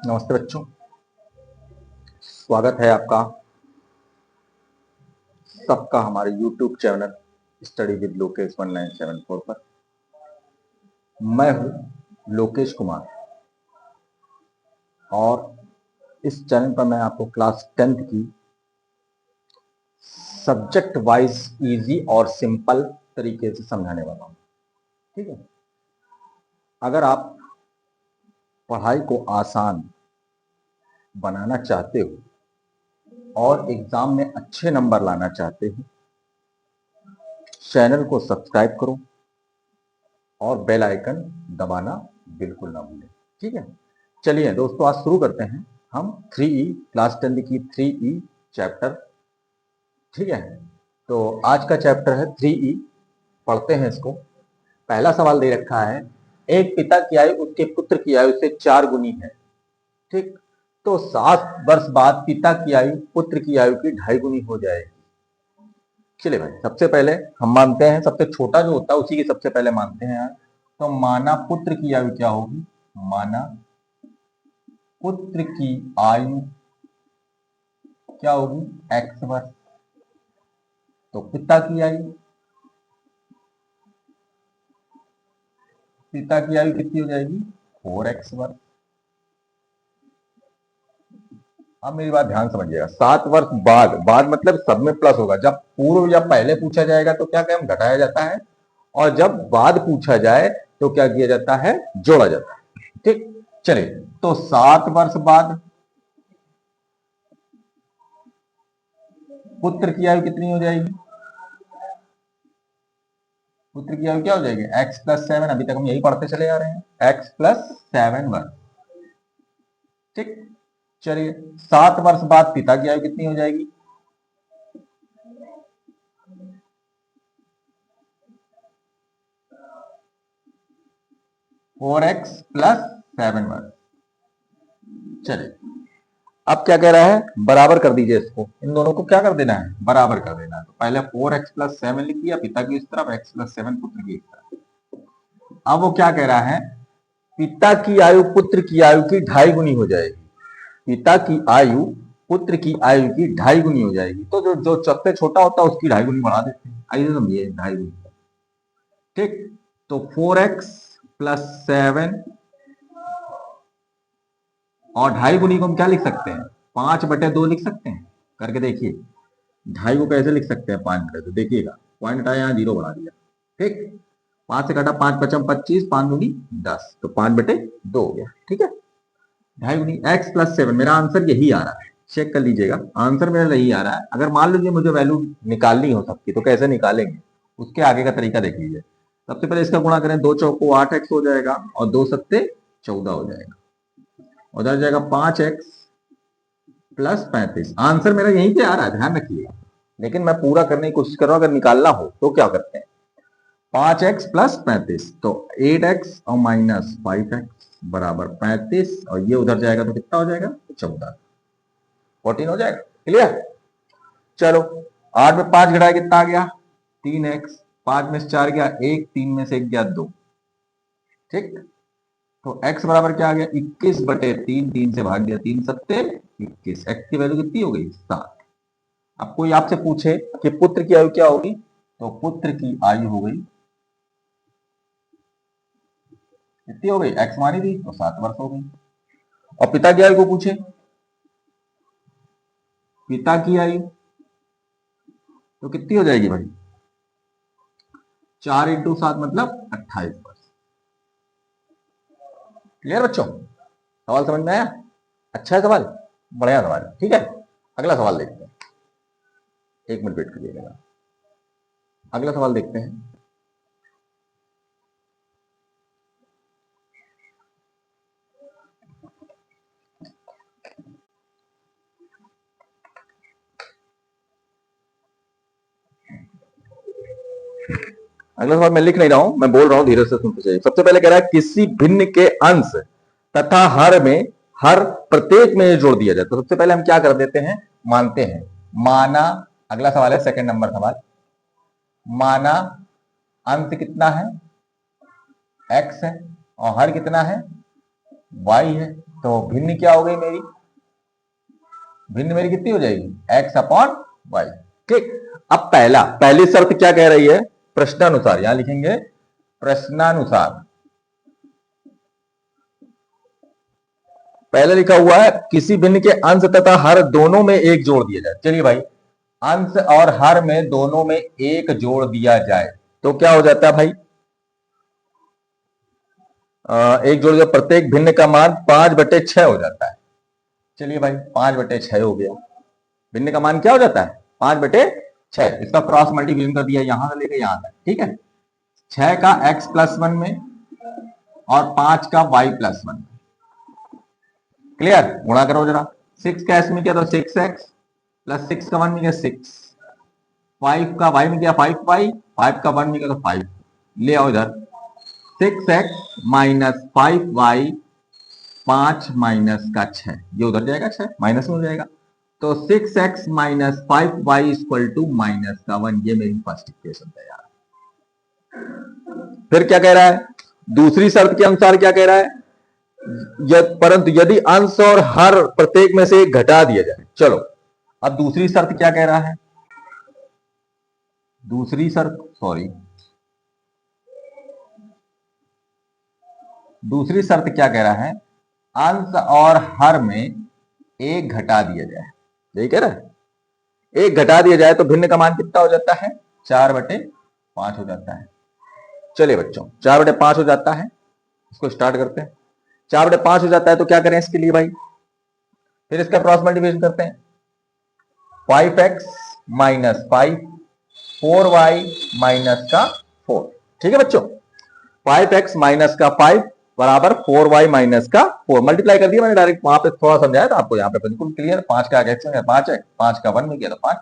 नमस्ते बच्चों, स्वागत है आपका सबका हमारे YouTube channel study with Lokesh 1974 पर। मैं हूं लोकेश कुमार और इस चैनल पर मैं आपको क्लास 10th की सब्जेक्ट वाइज इजी और सिंपल तरीके से समझाने वाला हूं। ठीक है, अगर आप पढ़ाई को आसान बनाना चाहते हो और एग्जाम में अच्छे नंबर लाना चाहते हो, चैनल को सब्सक्राइब करो और बेल आइकन दबाना बिल्कुल ना भूलें। ठीक है, चलिए दोस्तों, आज शुरू करते हैं हम 3E क्लास 10 की 3E चैप्टर। ठीक है, तो आज का चैप्टर है 3E। पढ़ते हैं इसको। पहला सवाल दे रखा है, एक पिता की आयु उसके पुत्र की आयु से 4 गुनी है। ठीक, तो 7 वर्ष बाद पिता की आयु पुत्र की आयु की 2.5 गुनी हो जाएगी। चलिए भाई, सबसे पहले हम मानते हैं सबसे छोटा जो होता है उसी की सबसे पहले मानते हैं यार। तो माना पुत्र की आयु क्या होगी, माना पुत्र की आयु क्या होगी, x वर्ष। तो पिता की आयु कितनी हो जाएगी, 4x वर्ष। अब मेरी बात ध्यान समझिएगा, 7 वर्ष बाद, बाद मतलब सब में प्लस होगा। जब पूर्व या पहले पूछा जाएगा तो क्या कहें, घटाया जाता है, और जब बाद पूछा जाए तो क्या किया जाता है, जोड़ा जाता है। ठीक, चलिए, तो 7 वर्ष बाद पुत्र की आयु कितनी हो जाएगी, पुत्र की आयु क्या हो जाएगी, x प्लस 7। अभी तक हम यही पढ़ते चले आ रहे हैं, x प्लस 7 वर्ष। ठीक, चलिए 7 वर्ष बाद पिता की आयु कितनी हो जाएगी, 4x प्लस 7 वर्ष। चलिए, अब क्या कह रहा है, बराबर कर दीजिए इसको, इन दोनों को क्या कर देना है, बराबर कर देना है। तो पहले 4x प्लस 7 लिख दिया पिता की इस तरफ, x प्लस 7 पुत्र की इस तरफ। अब वो क्या कह रहा है, पिता की आयु पुत्र की आयु की 2.5 गुनी हो जाएगी। पिता की आयु पुत्र की आयु की 2.5 गुनी हो जाएगी। तो जो जो सबसे छोटा होता है उसकी 2.5 गुनी बढ़ा देते हैं। आइए समझिए, 2.5 गुनी। ठीक, तो 4x प्लस 7 और 2.5 गुनी को हम क्या लिख सकते हैं, 5/2 लिख सकते हैं। करके देखिए, 2.5 को कैसे लिख सकते हैं, 5/2। देखिएगा, पॉइंट हटाया, यहाँ 0 बढ़ा दिया। ठीक, 5 से काटा 5 पचम 25, 5 दूनी 10, तो 5/2 हो गया। ठीक है, 2.5 गुनी x प्लस 7। मेरा आंसर यही आ रहा है, चेक कर लीजिएगा, आंसर मेरा यही आ रहा है। अगर मान लीजिए मुझे वैल्यू निकालनी हो सबकी, तो कैसे निकालेंगे, उसके आगे का तरीका देख लीजिए। सबसे पहले इसका गुणा करें, 2 चौको 8x हो जाएगा और 2 सत्ते 14 हो जाएगा। उधर जाएगा 5x प्लस 35। आंसर मेरा यहीं पे आ रहा है, ध्यान रखिएगा, लेकिन मैं पूरा करने की कोशिश कर रहा हूं। अगर निकालना हो तो क्या करते हैं, 5x प्लस 35, तो 8x और माइनस 5x बराबर 35, और ये उधर जाएगा तो कितना हो जाएगा, 14, 14 हो जाएगा। क्लियर, चलो 8 में 5 घटाया कितना आ गया, 3x, 5 में से 4 गया 1, 3 में से 1 गया 2। ठीक, तो x बराबर क्या आ गया, 21/3, 3 से भाग दिया, 3 सत्ते 21। x की वैल्यू कितनी हो गई, 7। अब कोई आपसे पूछे कि पुत्र की आयु क्या होगी, तो पुत्र की आयु हो गई, कितनी हो गई, x मानी थी तो 7 वर्ष हो गई। और पिता की आयु को पूछे, पिता की आयु तो कितनी हो जाएगी भाई, 4 × 7 मतलब 28 वर्ष। क्लियर बच्चों, सवाल समझ में आया, अच्छा है सवाल, बढ़िया सवाल। ठीक है, अगला सवाल देखते हैं, 1 मिनट वेट करिएगा, अगला सवाल देखते हैं। अगला सवाल मैं लिख नहीं रहा हूं, मैं बोल रहा हूं, धीरे से सुनते जाइए। सबसे पहले कह रहा है, किसी भिन्न के अंश तथा हर में, हर प्रत्येक में जोड़ दिया जाए। तो सबसे पहले हम क्या कर देते हैं, मानते हैं, माना, अगला सवाल है सेकंड नंबर सवाल, माना अंश कितना है, x है, और हर कितना है, y है। तो भिन्न क्या हो गई मेरी, भिन्न मेरी कितनी हो जाएगी, x अपॉन वाई। ठीक, अब पहली शर्त क्या कह रही है, प्रश्नानुसार, यहां लिखेंगे प्रश्नानुसार। पहले लिखा हुआ है किसी भिन्न के अंश तथा हर दोनों में एक जोड़ दिया जाए। चलिए भाई, अंश और हर में दोनों में एक जोड़ दिया जाए तो क्या हो जाता है भाई, एक जोड़ दिया, प्रत्येक भिन्न का मान 5/6 हो जाता है। चलिए भाई 5/6 हो गया, भिन्न का मान क्या हो जाता है 5/6। इसका क्रॉस मल्टीप्लिकेशन कर दिया यहां से लेकर यहां तक। ठीक है, 6 का x+1 में और 5 का y+1 में, क्लियर, गुणा करो जरा। 6 का s में किया तो 6x प्लस 6 का 1 में किया 6, 5 का y में किया 5y, 5 का 1 में किया तो 5, ले आओ इधर 6x माइनस 5y, 5 माइनस का 6, ये उधर जाएगा 6 माइनस में हो जाएगा, तो 6x minus 5y equal to minus का 1। ये मेरी फर्स्ट इक्वेशन तैयार। फिर क्या कह रहा है, दूसरी शर्त के अनुसार क्या कह रहा है, परंतु यदि अंश और हर प्रत्येक में से एक घटा दिया जाए। चलो अब दूसरी शर्त क्या कह रहा है, दूसरी शर्त क्या कह रहा है, अंश और हर में एक घटा दिया जाए, यही कह रहा है, एक घटा दिया जाए तो भिन्न का मान कितना हो जाता है, 4/5 हो जाता है। चलिए बच्चों 4/5 हो जाता है, इसको स्टार्ट करते हैं। 4/5 हो जाता है तो क्या करें इसके लिए भाई, फिर इसका क्रॉस मल्टीप्लिकेशन करते हैं, 5x माइनस 5, 4y माइनस का 4। ठीक है बच्चों, 5x माइनस का 5 बराबर 4y माइनस का 4, मल्टीप्लाई कर दिया मैंने डायरेक्ट, वहां पे थोड़ा समझाया था आपको, यहाँ पे बिल्कुल क्लियर। 5 का x में 5 है, 5 का 1 में किया तो 5,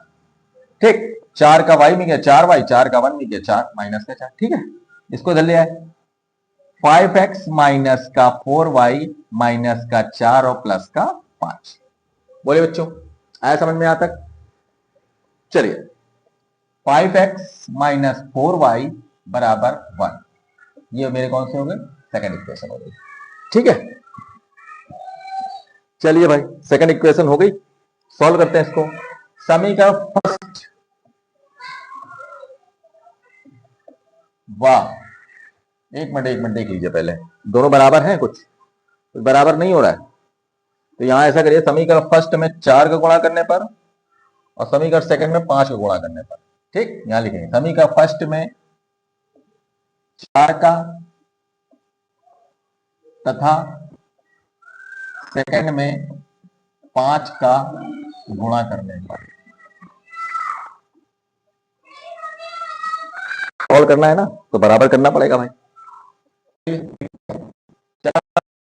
ठीक, 4 का y में किया 4y, 4 का 1 में किया 4 माइनस का 4। ठीक है, इसको इधर ले आए, 5x माइनस का 4y माइनस का 4 और प्लस का 5। बोले बच्चों आया समझ में, यहां तक? चलिए 5x माइनस 4y बराबर 1, ये मेरे कौन से हो गए, सेकंड इक्वेशन हो गई। ठीक है, चलिए भाई सेकंड इक्वेशन हो गई, सॉल्व करते हैं इसको। समीकरण फर्स्ट, वाह, एक मिनट देख लीजिए पहले, दोनों बराबर हैं, कुछ बराबर नहीं हो रहा है, तो यहां ऐसा करिए, समीकरण फर्स्ट में 4 का गुणा करने पर और समीकरण सेकंड में 5 का गुणा करने पर। ठीक, यहां लिखेंगे समीकरण फर्स्ट में 4 का तथा सेकंड में 5 का गुणा करने पर। सॉल्व करना है ना, तो बराबर करना पड़ेगा भाई।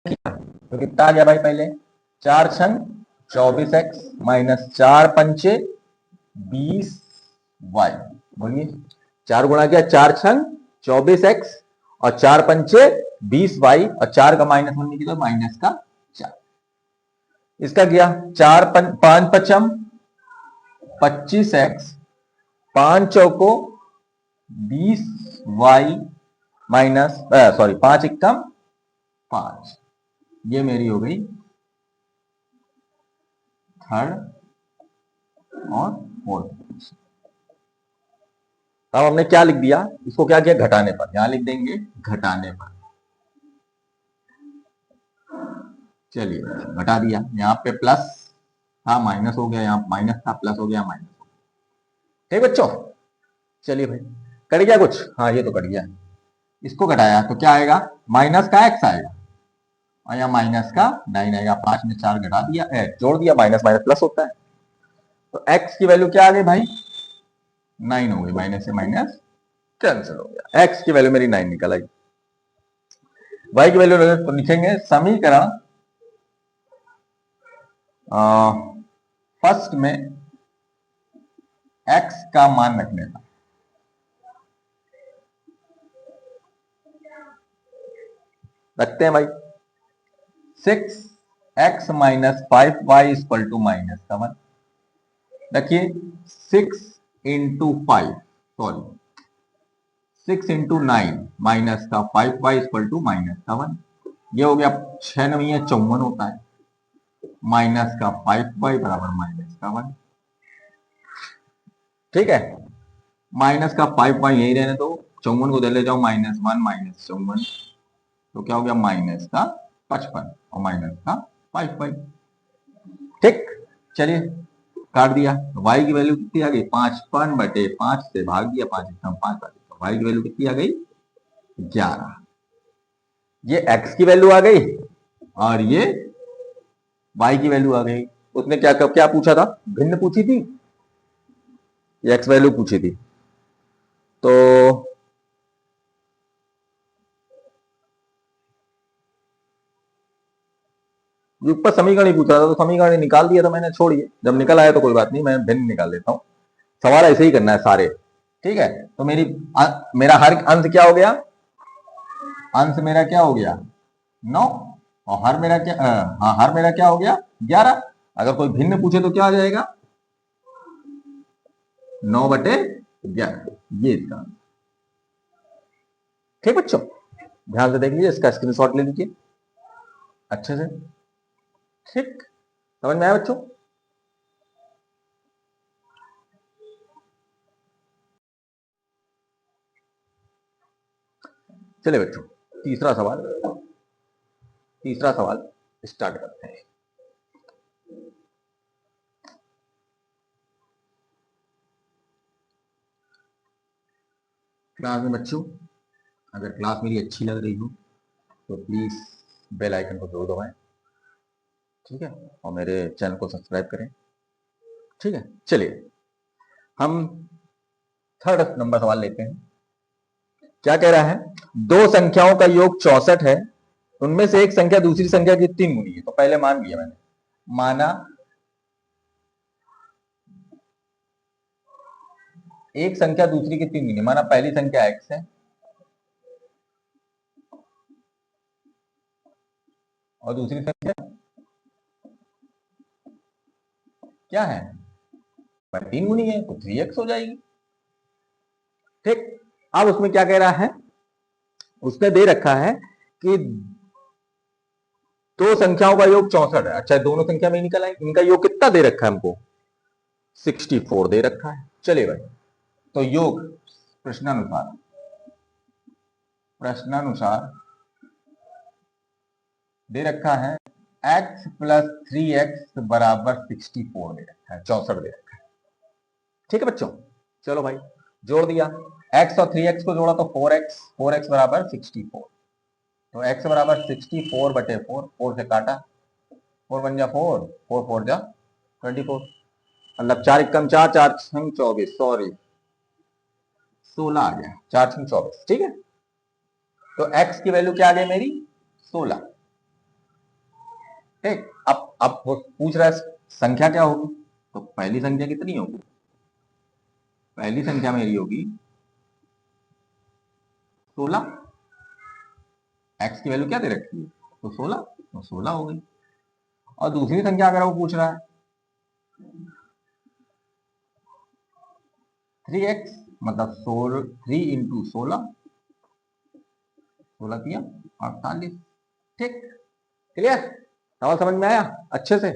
तो कितना आ गया भाई, पहले 4 छंग 24x माइनस 4 पंचे 20y, बोलिए 4 गुणा किया, 4 छंग 24x और 4 पंचे 20y और 4 का माइनस 1 निकला माइनस का 4। इसका गया 5 पचम 25x, 5 चौको 20y माइनस 5 इक्कम 5, ये मेरी हो गई थर्ड और फोर्थ। अब हमने क्या लिख दिया, इसको क्या किया, घटाने पर, यहां लिख देंगे घटाने पर। चलिए घटा दिया, यहां पे प्लस था माइनस हो गया, यहां माइनस था प्लस हो गया, माइनस हो गया। ठीक बच्चों, चलिए भाई कट गया कुछ, हाँ ये तो कट गया। इसको घटाया तो क्या आएगा, माइनस का x आएगा और यहाँ माइनस का 9 आएगा। 5 में 4 घटा दिया, जोड़ दिया, माइनस माइनस प्लस होता है, तो x की वैल्यू क्या आ गई भाई, 9 हो गई, माइनस से माइनस कैंसिल हो गया, x की वैल्यू मेरी 9 निकल आई। y की वैल्यू तो लिखेंगे समीकरण फर्स्ट में x का मान रखने का, रखते हैं भाई, 6x minus 5y equal to minus का 1। देखिए 6 इंटू 5, सॉरी 6 इंटू 9 माइनस का 5y इक्वल टू माइनस का 1, ये हो गया 6 9 54 होता है। माइनस का 5y बराबर माइनस का 1। ठीक है, माइनस का 5y यही रहने दो, 54 को दे ले जाओ -1 -54, तो क्या हो गया माइनस का 55 और माइनस का 5y। ठीक, चलिए काट दिया। y की वैल्यू कितनी आ गई 55/5 से भाग दिया, 5 5 y की वैल्यू कितनी आ गई 11। ये x की वैल्यू आ गई और ये y की वैल्यू आ गई। उसने क्या क्या पूछा था, भिन्न पूछी थी, x वैल्यू पूछी थी। तो युगपत समीकरण ही पूछ रहा था, तो समीकरण निकाल दिया था मैंने, छोड़िए, जब निकल आया तो कोई बात नहीं, मैं भिन्न निकाल लेता हूं। सवाल ऐसे ही करना है सारे। ठीक है, तो मेरा हर अंश क्या हो गया, अंश मेरा क्या हो गया 9, और हर मेरा क्या हाँ हर मेरा क्या हो गया 11। अगर कोई भिन्न पूछे तो क्या आ जाएगा 9/11, ये इसका आंसर। ठीक बच्चों, ध्यान से देख लीजिए, इसका स्क्रीनशॉट ले लीजिए अच्छे से। ठीक, समझ में आया बच्चों? चलिए बच्चों, तीसरा सवाल स्टार्ट करते हैं। क्लास में बच्चों, अगर क्लास मेरी अच्छी लग रही हो तो प्लीज बेल आइकन को जरूर दबाएं। ठीक है, और मेरे चैनल को सब्सक्राइब करें। ठीक है, चलिए हम थर्ड नंबर सवाल लेते हैं। क्या कह रहा है, दो संख्याओं का योग 64 है, उनमें से एक संख्या दूसरी संख्या की 3 गुनी है। तो पहले मान लिया मैंने, माना एक संख्या दूसरी की 3 गुनी, माना पहली संख्या x है और दूसरी संख्या क्या है 3 गुनी है, तो 3x हो जाएगी। ठीक, अब उसमें क्या कह रहा है, उसने दे रखा है कि दो संख्याओं का योग 64 है। अच्छा, दोनों संख्या में निकल आए, इनका योग कितना दे रखा है हमको 64 दे रखा है। चलिए भाई, तो योग प्रश्नानुसार दे रखा है x + 3x बराबर 64 दे रखा है, 64 दे रखा है। ठीक है बच्चों, चलो भाई जोड़ दिया, x और 3x को जोड़ा तो 4x बराबर 64, तो x बराबर 64/4, 4 से काटा, 4 × 4, 4 4 जा 24, मतलब 4 × 4, 4 × 24, सॉरी 16 आ गया, 4 × 24। ठीक है, तो x की वैल्यू क्या आ गई मेरी 16। ठीक, अब वो पूछ रहा है संख्या क्या होगी, तो पहली संख्या कितनी होगी, पहली संख्या मेरी होगी 16, x की वैल्यू क्या दे रखी है तो 16, तो 16 हो गई। और दूसरी संख्या अगर वो पूछ रहा है 3x, मतलब 3 × 16, 16 तिया 48। ठीक, क्लियर, सवाल समझ में आया अच्छे से?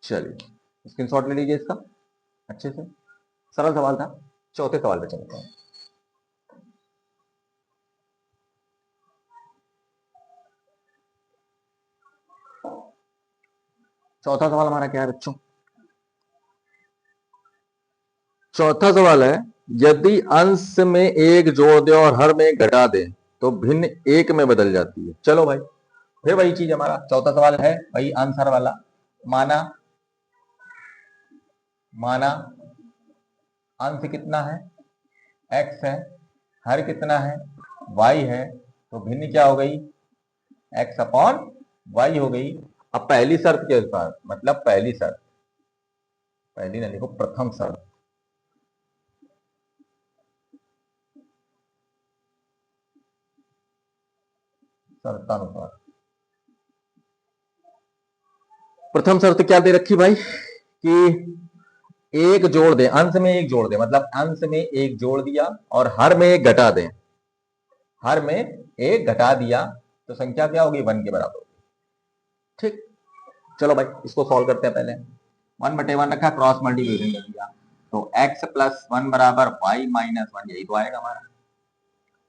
चलिए स्क्रीनशॉट ले लीजिए इसका अच्छे से, सरल सवाल था। चौथे सवाल पे चलते हैं। चौथा सवाल हमारा क्या है बच्चों, चौथा सवाल है, यदि अंश में एक जोड़ दे और हर में एक घटा दे तो भिन्न एक में बदल जाती है। चलो भाई, फिर वही चीज, हमारा चौथा सवाल है वही आंसर वाला। माना अंश कितना है x है, हर कितना है y है, तो भिन्न क्या हो गई x/y हो गई। अब पहली शर्त के अनुसार, मतलब पहली शर्त, पहली ना लिखो, प्रथम शर्त, शर्तानुसार, प्रथम शर्त क्या दे रखी भाई कि एक जोड़ दे, अंश में एक जोड़ दे, मतलब अंश में एक जोड़ दिया और हर में एक घटा दे, हर में एक घटा दिया, तो संख्या क्या होगी 1 के बराबर। ठीक, चलो भाई इसको सॉल्व करते हैं। पहले 1/1 रखा, क्रॉस मल्टीप्लिकेशन कर दिया, तो x प्लस 1 बराबर y माइनस 1, यही तो आएगा हमारा।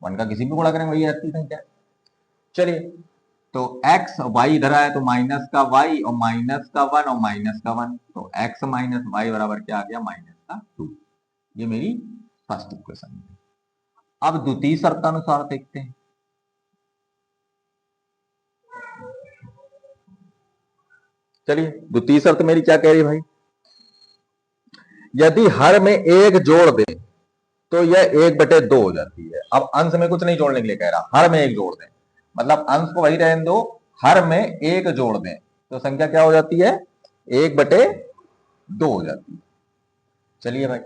1 का किसी भी गुणा करेंगे वही आती संख्या। चलिए तो x y इधर आया तो माइनस का y और माइनस का 1 और माइनस का 1, तो x माइनस y बराबर क्या आ गया, माइनस का 2। ये मेरी फर्स्ट इक्वेशन है। अब द्वितीय शर्त अनुसार देखते हैं। चलिए द्वितीय शर्त मेरी क्या कह रही है भाई, यदि हर में एक जोड़ दे तो यह 1/2 हो जाती है। अब अंश में कुछ नहीं जोड़ने के लिए कह रहा, हर में एक जोड़ दें, मतलब अंश को वही रहने दो, हर में एक जोड़ दें तो संख्या क्या हो जाती है, 1/2 हो जाती है। चलिए भाई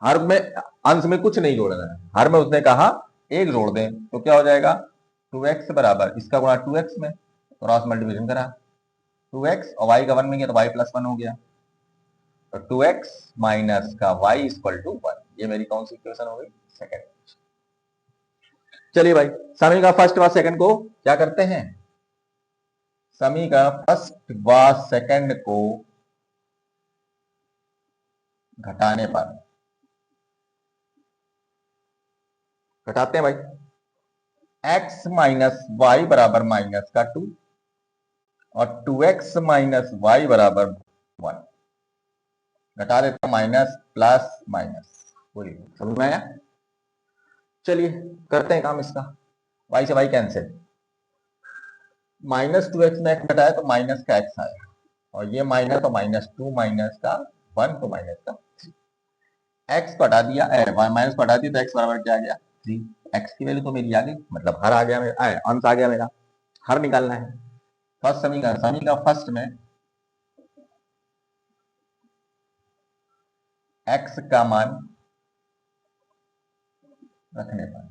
हर में अंश में कुछ नहीं जोड़ना है, हर में उसने कहा एक जोड़ दें तो क्या हो जाएगा, 2x बराबर इसका गुणा 2x में, क्रॉस मल्टीप्लिकेशन करा, 2x और y का 1 में गया तो y प्लस 1 हो गया, तो 2x माइनस का y इक्वल टू 1। ये मेरी कौन सी इक्वेशन हो गई, सेकंड। चलिए भाई समी का फर्स्ट व सेकंड को क्या करते हैं, समी का फर्स्ट व सेकंड को घटाने पर घटाते हैं भाई, x माइनस वाई बराबर माइनस का 2 और 2x माइनस वाई बराबर 1, घटा देते हैं माइनस प्लस माइनस, बोलिए समझ में आया। चलिए करते हैं काम इसका, y से y कैंसिल, -2x में x घटाया तो माइनस का x आया, और ये माइनस और -2 माइनस का 1 तो माइनस का 3, x को हटा दिया, माइनस को हटा दिया तो x बराबर क्या आ गया 3, x की वैल्यू तो मेरी आ गई, मतलब हर आ गया मेरा, अंश आ गया मेरा, हर निकालना है। फर्स्ट समीकरण, समी का फर्स्ट में x का मान रखने पर,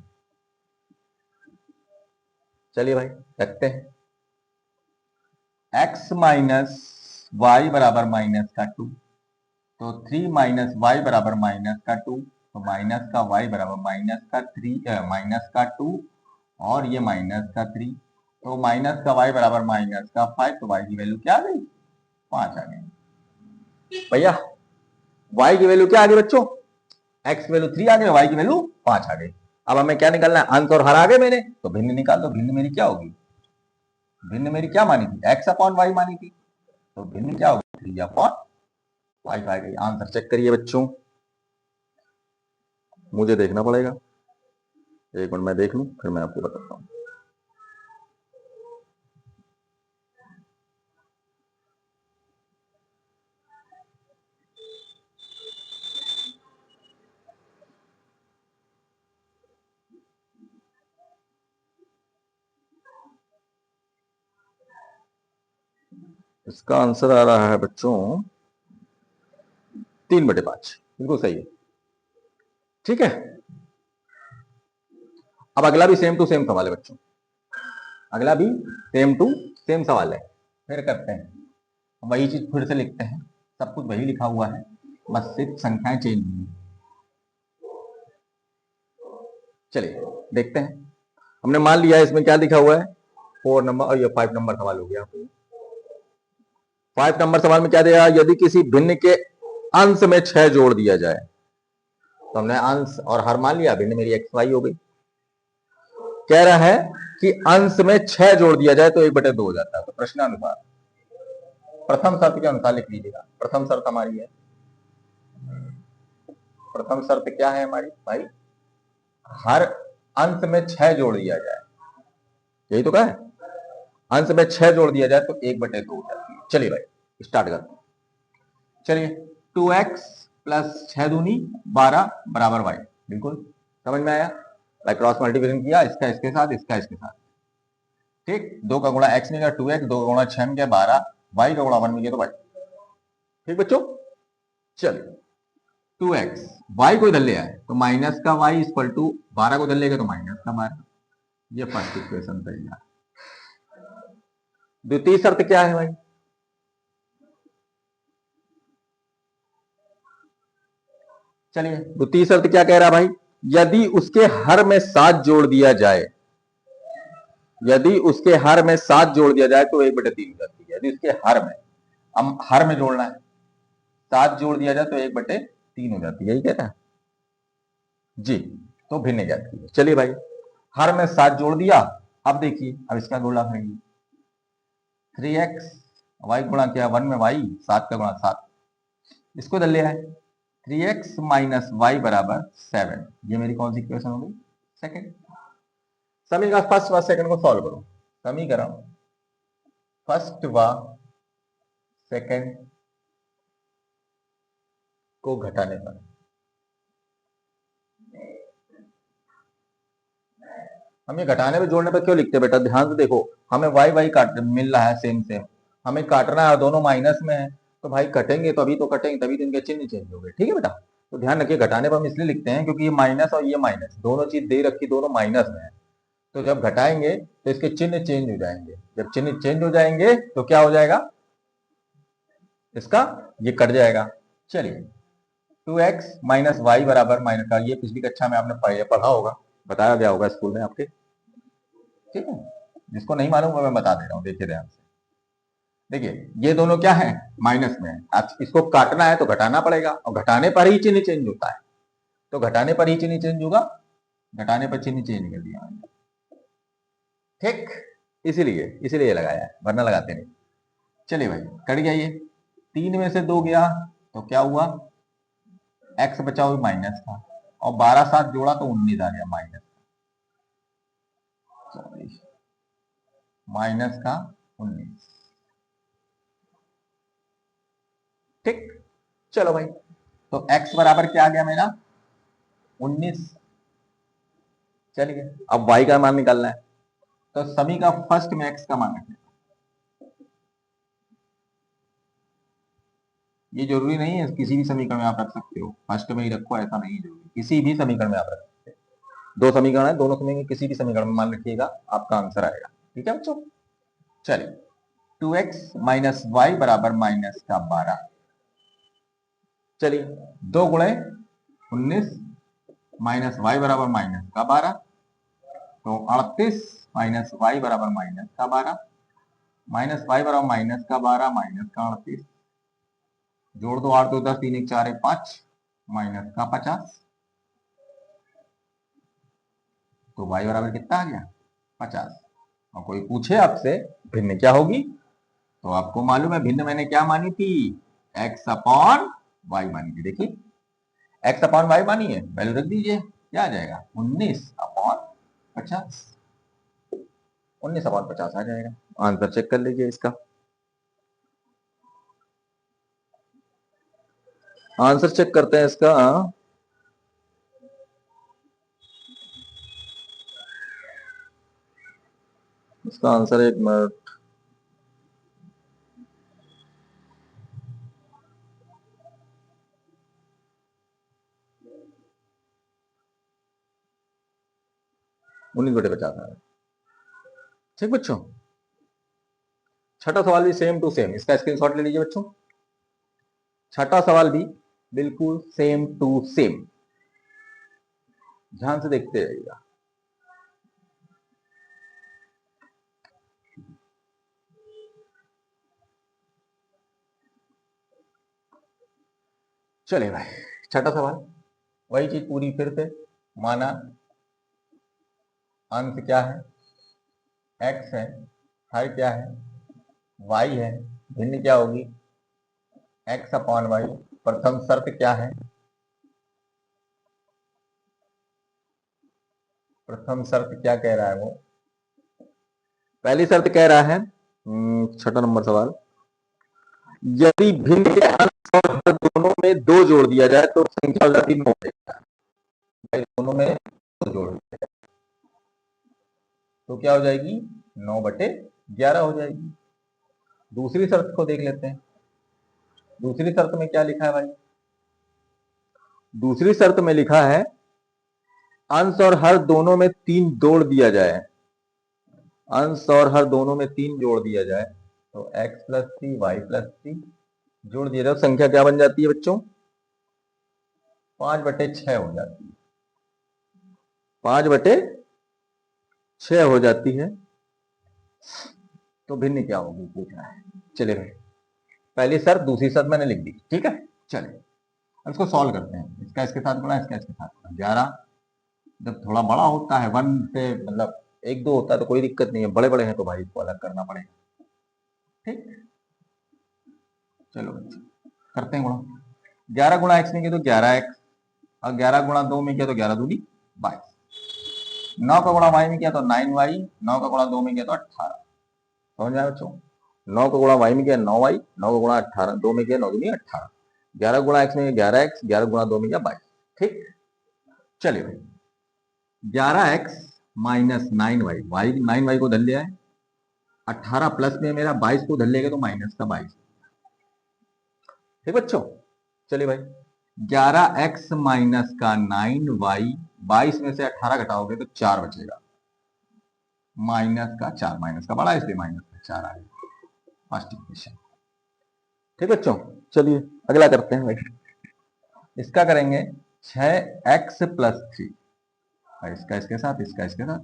चलिए भाई रखते हैं, x माइनस वाई बराबर माइनस का 2, तो 3 माइनस वाई बराबर माइनस का 2, तो माइनस का y बराबर माइनस का 3 माइनस का 2 और ये माइनस का 3, तो माइनस का y बराबर माइनस का 5, तो y की वैल्यू क्या आ गई 5 आ गई। भैया y की वैल्यू क्या आ गई बच्चों, x की वैल्यू 3 आ गई, y की वैल्यू 5 आ गई। अब हमें क्या निकालना है, अंश और हर आ गए मेरे, तो भिन्न निकाल दो, भिन्न मेरी क्या होगी, भिन्न मेरी क्या मानी थी, x अपॉन y मानी थी, तो भिन्न क्या होगी 3 अपॉन 5 आ गई। आंसर चेक करिए बच्चों, मुझे देखना पड़ेगा, एक मिनट मैं देख लूं फिर मैं आपको बताता हूं। इसका आंसर आ रहा है बच्चों 3/5, बिल्कुल सही है, ठीक है। अब अगला भी सेम टू सेम सवाल है बच्चों, अगला भी सेम टू सेम सवाल है, फिर करते हैं वही चीज फिर से लिखते हैं, सब कुछ वही लिखा हुआ है, बस सिर्फ संख्याएं चेंज हुई। चलिए देखते हैं, हमने मान लिया इसमें क्या लिखा हुआ है 4 नंबर, और ये 5 नंबर सवाल हो गया। 5 नंबर सवाल में क्या दिया, यदि किसी भिन्न के अंश में 6 जोड़ दिया जाए, तो हमने अंश और हर मान लिया, भिन्न मेरी एक्स वाई हो गई। कह रहा है कि अंश में 6 जोड़ दिया जाए तो 1/2 हो जाता है, तो प्रश्नानुसार प्रथम शर्त के अनुसार लिख लीजिएगा। प्रथम शर्त हमारी है, प्रथम शर्त क्या है हमारी भाई, हर अंश में 6 जोड़ दिया जाए, यही तो कहा है, अंश में 6 जोड़ दिया जाए तो 1/2 हो जाती है। चलिए भाई स्टार्ट करते हैं, चलिए 2x प्लस 6 दूनी 12 बराबर y, बिल्कुल समझ में आया भाई, क्रॉस मल्टीप्लिकेशन किया, इसका इसके साथ, इसका इसके साथ, ठीक, 2 का गुणा x में गया 2x, 2 का गुणा 6 में गया 12, y का गुणा 1 में गया तो y, ठीक बच्चों। चलिए 2x y को इधर ले आए तो माइनस का y इक्वल टू 12 को इधर ले गए तो माइनस का 12, ये फर्स्ट इक्वेशन तैयार। द्वितीय शर्त क्या है भाई, चलिए द्वितीय शर्त क्या कह रहा है भाई, यदि उसके हर में 7 जोड़ दिया जाए यदि उसके हर में 7 जोड़ दिया जाए तो 1/3 हो जाती है। यदि उसके हर में, हम हर में जोड़ना है, 7 जोड़ दिया जाए तो 1/3 हो जाती है, यही कहता है जी। तो भिन्न ज्ञात कीजिए। चलिए भाई, हर में 7 जोड़ दिया। अब देखिए, अब इसका गुणा करेंगे, 3x वाई गुणा किया 1 में y, 7 का गुणा 7, इसको इधर ले आए, 3x माइनस वाई बराबर 7। ये मेरी कौन सी इक्वेशन हो गई? सेकंड। समीकरण फर्स्ट व सेकंड को सॉल्व करो। समीकरण फर्स्ट व सेकंड को घटाने पर, हम ये घटाने पे जोड़ने पर क्यों लिखते हैं बेटा? ध्यान से देखो, हमें वाई वाई काट मिल रहा है, सेम सेम, हमें काटना है, दोनों माइनस में है, तो भाई कटेंगे तो अभी तो कटेंगे, तभी तो इनके चिन्ह चेंज हो गए। ठीक है बेटा, तो ध्यान रखिए, घटाने पर हम इसलिए लिखते हैं क्योंकि ये माइनस और ये माइनस दोनों चीज दे रखी, दोनों माइनस में है, तो जब घटाएंगे तो इसके चिन्ह चेंज हो जाएंगे। जब चिन्ह चेंज हो जाएंगे तो क्या हो जाएगा? इसका ये कट जाएगा। चलिए, 2x माइनस वाई बराबर माइनस का, ये पिछली कक्षा में आपने पढ़ा होगा, बताया गया होगा स्कूल में आपके। ठीक है, जिसको नहीं मालूम मैं बता दे रहा हूँ, देखिए ध्यान से। देखिए, ये दोनों क्या है? माइनस में है। अब इसको काटना है तो घटाना पड़ेगा, और घटाने पर ही चिन्ह चेंज होता है, तो घटाने पर ही चिन्ह चेंज होगा, घटाने पर चिन्ह चेंज कर दिया मैंने। ठीक, इसीलिए इसीलिए लगाया है, वरना लगाते नहीं। चलिए भाई, कट गया ये, 3 में से 2 गया तो क्या हुआ? x बचा हुआ माइनस का, और 12 साथ जोड़ा तो 19 आ गया माइनस, माइनस का 19। ठीक, चलो भाई, तो x बराबर क्या आ गया मेरा? 19। चलिए, अब y का मान निकालना है, तो सभी का फर्स्ट में x का मान रखना। ये जरूरी नहीं है किसी भी समीकरण में आप रख सकते हो, फर्स्ट में ही रखो ऐसा नहीं जरूरी, किसी भी समीकरण में आप रख सकते हो। 2 समीकरण है, दोनों समीकरण किसी भी समीकरण में मान रखिएगा, आपका आंसर आएगा। ठीक है बच्चों, चलिए, 2x माइनस वाई बराबर माइनस का 12। चलिए, 2 गुणे 19 माइनस वाई बराबर माइनस का 12, तो 38 माइनस वाई बराबर माइनस का 12, माइनस वाई बराबर माइनस का 12 माइनस का 38, जोड़ दो, 8 2 10, 3 1 4 1 5, माइनस का 50, तो y बराबर कितना आ गया? 50। और कोई पूछे आपसे भिन्न क्या होगी, तो आपको मालूम है भिन्न मैंने क्या मानी थी? x अपॉन वाई मानी थी। देखिए, x अपॉन वाई मानी है, वैल्यू रख दीजिए, क्या आ जाएगा? 19 अपॉन 50, 19 अपॉन 50 आ जाएगा। आंसर चेक कर लीजिए इसका, आंसर चेक करते हैं इसका। इसका आंसर, एक मिनट, उन्नीस बटे 50 आ रहा है। ठीक बच्चों, छठा सवाल भी सेम टू सेम, इसका स्क्रीनशॉट ले लीजिए बच्चों। छठा सवाल भी बिल्कुल सेम टू सेम, ध्यान से देखते रहिएगा। चलिए भाई, छठा सवाल, वही चीज पूरी फिर से, माना अंश क्या है? x है, हर क्या है? y है, भिन्न क्या होगी? x upon Y. प्रथम शर्त क्या है? प्रथम शर्त क्या कह रहा है वो? पहली शर्त कह रहा है, छठा नंबर सवाल, यदि भिन्न के अंश और हर दोनों में 2 जोड़ दिया जाए तो संख्या हो जाती 9। दोनों में 2 जोड़ दिया जाए तो क्या हो जाएगी? 9/11 हो जाएगी। दूसरी शर्त को देख लेते हैं, दूसरी शर्त में क्या लिखा है भाई? दूसरी शर्त में लिखा है, अंश और हर दोनों में 3 जोड़ दिया जाए, अंश और हर दोनों में 3 जोड़ दिया जाए, तो x प्लस 3 वाई प्लस 3 जोड़ दिया जाए, संख्या क्या बन जाती है बच्चों? 5/6 हो जाती है, 5/6 हो जाती है। तो भिन्न क्या होगी पूछना है। चलिए भाई, पहली शर्त दूसरी शर्त मैंने लिख दी, ठीक है। चलिए अब इसको सॉल्व करते हैं। इसका इसके साथ गुणा, इसका इसके साथ गुणा। 11 जब थोड़ा बड़ा होता है, 1 से मतलब 1 2 होता है तो कोई दिक्कत नहीं है, बड़े बड़े हैं तो भाई इसको अलग करना पड़ेगा, ठीक। चलो बच्चे करते हैं गुणा। 11 गुणा x में किया तो 11x, और 11 गुणा 2 में किया तो 11 दूनी 22। 9 का गुणा y में किया तो 9y, 9 का गुणा 2 में किया तो 18। समझ आया बच्चों? 9 का गुणा y में किया 9y, 9 का गुणा 18, 2 में किया 9 दूनी 18। 11 गुणा x में 11x, 11 गुणा 2 में किया 22, ठीक। चलिए भाई 11x माइनस 9y, 9y को धर लिया है, 18 प्लस में मेरा 22 को धर लेगा तो माइनस का 22, ठीक बच्चों। चलिए भाई 11x माइनस का 9y, 22 में से 18 घटाओगे तो 4 बचेगा, माइनस का 4, माइनस का बड़ा इसलिए माइनस का 4 आ गया फर्स्ट इक्वेशन, ठीक बच्चों। चलिए अगला करते हैं भाई। इसका करेंगे 6x प्लस 3, इसका इसके साथ, इसका इसके साथ,